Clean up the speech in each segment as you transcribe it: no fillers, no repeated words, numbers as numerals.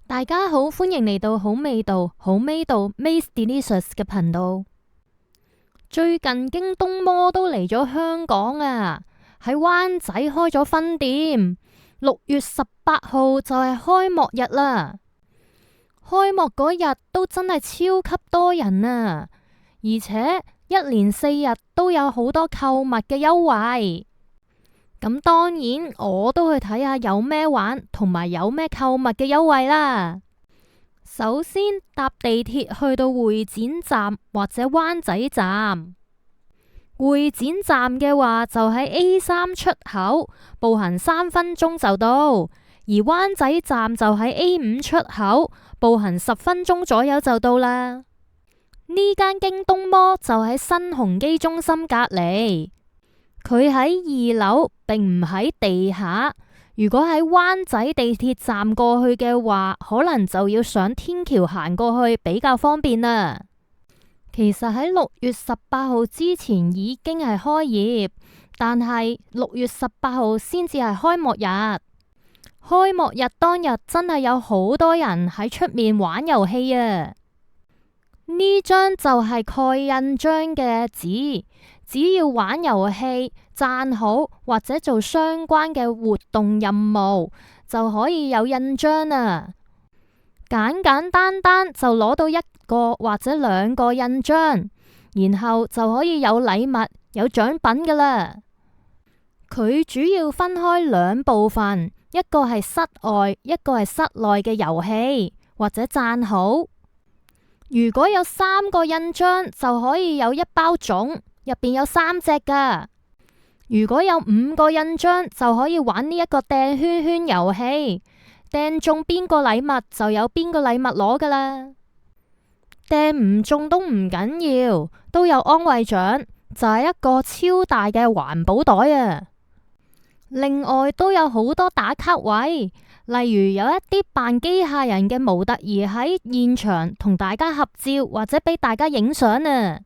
大家好，歡迎嚟到好味道Maze Delicious 嘅頻道。最近京東摩都嚟咗香港啊，喺灣仔開咗分店。6月18號就係開幕日啦。開幕嗰日都真係超級多人啊，而且一連4日都有好多購物嘅優惠。咁當然我都去睇下有咩玩，同埋有咩購物嘅優惠啦。首先搭地鐵去到會展站或者灣仔站。會展站嘅話就喺 A3 出口，步行3分鐘就到；而灣仔站就喺 A5 出口，步行10分鐘左右就到啦。呢間京東摩就喺新鴻基中心隔籬。佢喺2樓，並唔喺地下。如果喺灣仔地鐵站過去嘅話，可能就要上天橋行過去比較方便啦。其實喺6月18號之前已經係開業，但係6月18號先至係開幕日。開幕日當日真係有好多人喺出面玩遊戲啊！呢張就係蓋印章嘅紙。只要玩遊戲、讚好或者做相關嘅活動任務，就可以有印章啊！簡簡單單就攞到1個或者2個印章，然後就可以有禮物、有獎品噶啦。佢主要分開2部分，一個係室外，一個係室內嘅遊戲或者讚好。如果有3個印章，就可以有1包粽。入邊有3隻噶。如果有5個印章，就可以玩呢一個掟圈圈遊戲，掟中邊個禮物就有邊個禮物攞噶啦。掟唔中都唔緊要，都有安慰獎，就係一個超大嘅環保袋啊。另外都有好多打卡位，例如有一啲扮機械人嘅模特兒喺現場同大家合照，或者俾大家影相啊。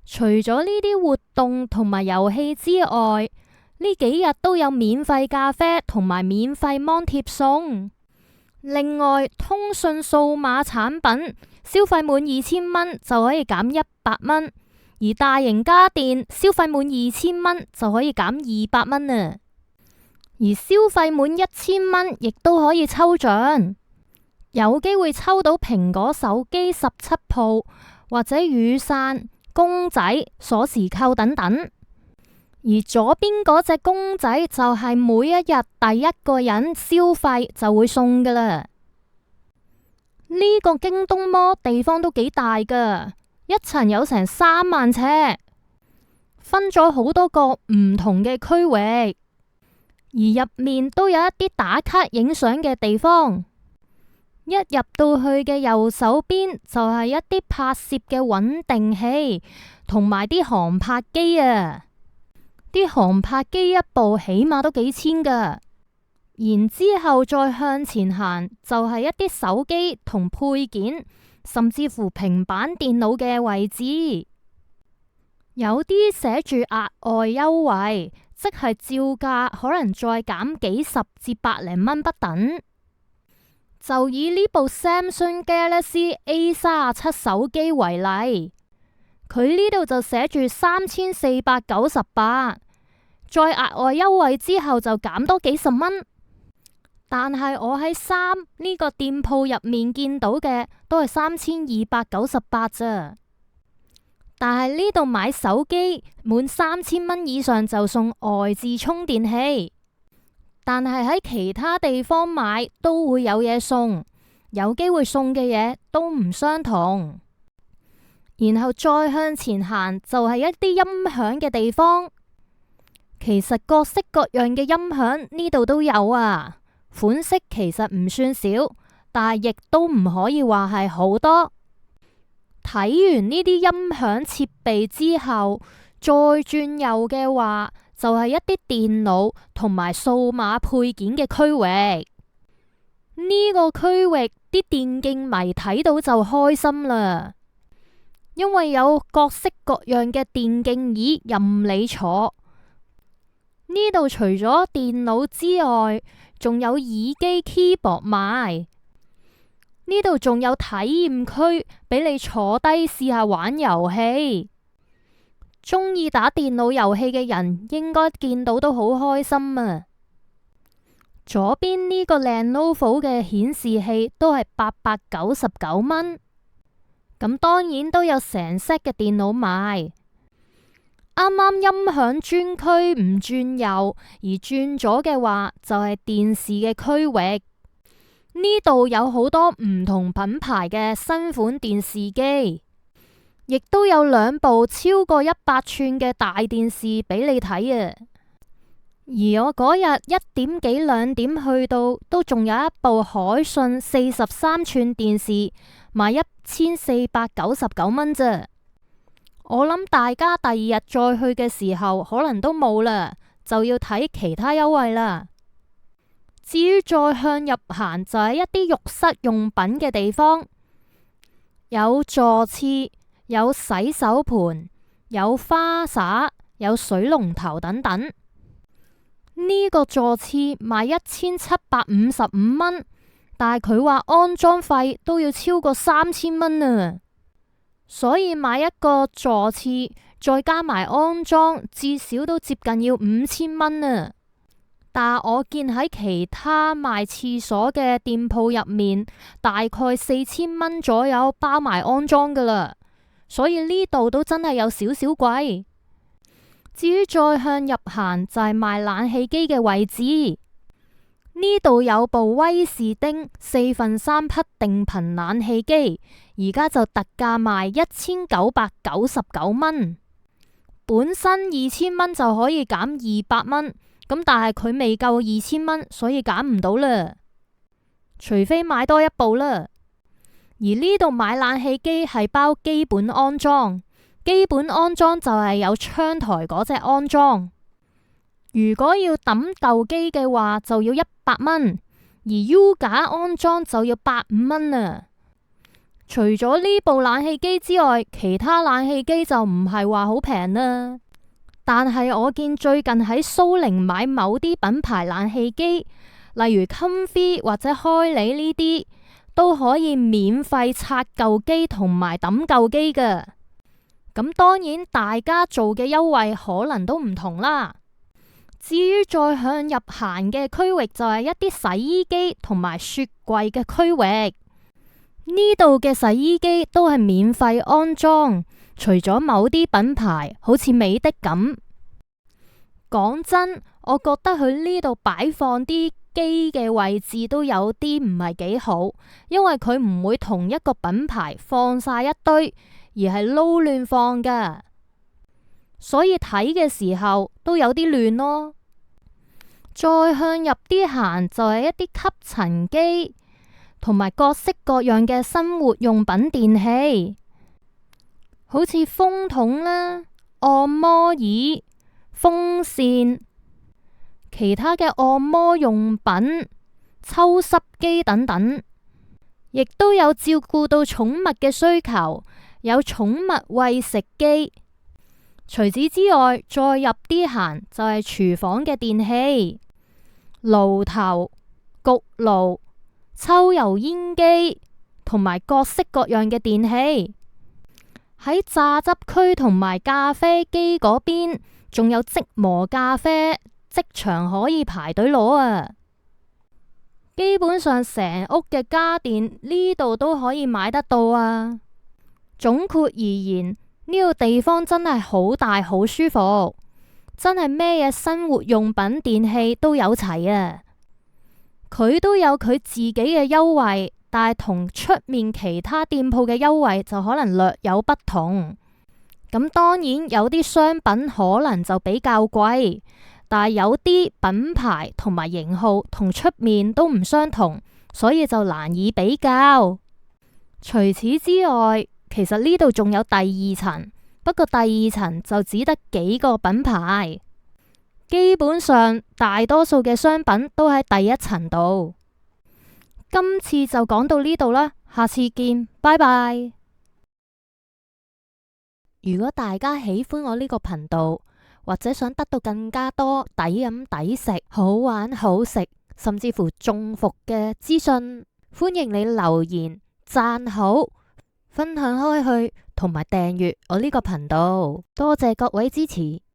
除咗呢啲活動同埋遊戲之外，呢幾日都有免費咖啡同埋免費芒貼送。另外，通訊數碼產品消費滿2000蚊就可以減100蚊，而大型家電消費滿2000蚊就可以減200蚊啊！而消費滿1000蚊亦都可以抽獎，有機會抽到蘋果手機17 Pro 或者雨傘、公仔、鎖匙扣等等。而左邊嗰隻公仔就係每一日第1個人消費就會送噶啦。呢個京東摩地方都幾大噶，一層有成3萬尺，分咗好多個唔同嘅區域，而入面都有一啲打卡影相嘅地方。一入到去嘅右手邊就係一啲拍攝嘅穩定器同埋啲航拍機啊！啲航拍機一部起碼都幾千噶。然之後再向前行就係一啲手機同配件，甚至乎平板電腦嘅位置。有啲寫住額外優惠，即係照價可能再減幾十至百零蚊不等。就以呢部 Samsung Galaxy A37 手機為例，佢呢度就寫住3498，再額外優惠之後就減多幾十蚊。但係我喺呢個店鋪入面見到嘅都係3298咋。但係呢度買手機滿3000蚊以上就送外置充電器。但係喺其他地方買都會有嘢送，有機會送嘅嘢都唔相同。然後再向前行就係一啲音響嘅地方，其實各式各樣嘅音響呢度都有啊，款式其實唔算少，但係亦都唔可以話係好多。睇完呢啲音響設備之後，再轉右嘅話，就係一啲電腦同埋數碼配件嘅區域。呢個區域啲電競迷睇到就開心啦，因為有各式各樣嘅電競椅任你坐。呢度除咗電腦之外，仲有耳機 keyboard 賣。呢度仲有體驗區俾你坐低試下玩遊戲。中意打電腦遊戲嘅人應該見到都好開心啊！左邊呢個 Lenovo 嘅顯示器都係899蚊，咁當然都有成 set 嘅電腦賣。啱啱音響專區唔轉右，而轉左嘅話就係電視嘅區域。呢度有好多唔同品牌嘅新款電視機，亦都有2部超過100寸嘅大電視俾你睇啊！而我嗰日1點幾2點去到，都仲有一部海信43寸電視賣1499蚊啫。我諗大家第2日再去嘅時候，可能都冇啦，就要睇其他優惠啦。至於再向入行，就係一啲浴室用品嘅地方，有坐廁、有洗手盆、有花灑、有水龍頭等等。呢個坐廁賣1755蚊，但係佢話安裝費都要超過3000蚊啊！所以買一個坐廁再加埋安裝，至少都接近要5000蚊啊！但我見喺其他賣廁所嘅店鋪入面，大概4000蚊左右包埋安裝噶啦，所以呢度都真係有少少貴。至於再向入行，就係賣冷氣機嘅位置，呢度有部威士汀3/4匹定頻冷氣機，而家就特價賣1999蚊，本身2000蚊就可以減200蚊，咁但係佢未夠2000蚊，所以減唔到啦，除非買多一部啦。而呢度買冷氣機係包基本安裝，基本安裝就係有窗台嗰隻安裝。如果要抌舊機嘅話，就要100蚊，而 U 架安裝就要85蚊啊。除咗呢部冷氣機之外，其他冷氣機就唔係話好平啦。但係我見最近喺蘇寧買某啲品牌冷氣機，例如 Comfy 或者開利呢啲，都可以免費拆舊機同埋抌舊機㗎。咁當然大家做嘅優惠可能都唔同啦。至於再向入行嘅區域，就係一啲洗衣機同埋雪櫃嘅區域。呢度嘅洗衣機都係免費安裝，除咗某啲品牌好似美的咁。講真，我覺得佢呢度擺放啲機嘅位置都有啲唔係幾好，因為佢唔會同一個品牌放晒一堆，而係撈亂放㗎。所以睇嘅時候都有啲亂咯。再向入啲行，就係一啲吸塵機同埋各式各樣嘅生活用品電器，好似風筒啦、按摩椅、風扇、其他嘅按摩用品、抽濕機等等，亦都有照顧到寵物嘅需求，有寵物餵食機。除此之外，再入啲行就係廚房嘅電器，爐頭、焗爐、抽油煙機同埋各式各樣嘅電器。喺榨汁區同埋咖啡機嗰邊，仲有即磨咖啡，即場可以排隊攞啊！基本上成屋嘅家電呢度都可以買得到啊！總括而言，呢個地方真係好大好舒服，真係咩嘢生活用品電器都有齊啊！佢都有佢自己嘅優惠，但係同出面其他店鋪嘅優惠就可能略有不同。咁當然有啲商品可能就比較貴，但係有啲品牌同埋型號同出面都唔相同，所以就難以比較。除此之外，其實呢度仲有第2層，不過第2層就只得幾個品牌，基本上大多數嘅商品都喺第1層度。今次就講到呢度啦，下次見，拜拜。如果大家喜歡我呢個頻道，或者想得到更加多抵飲抵食、好玩好食，甚至乎中伏嘅資訊，歡迎你留言、讚好、分享開去，同埋訂閱我呢個頻道。多謝各位支持。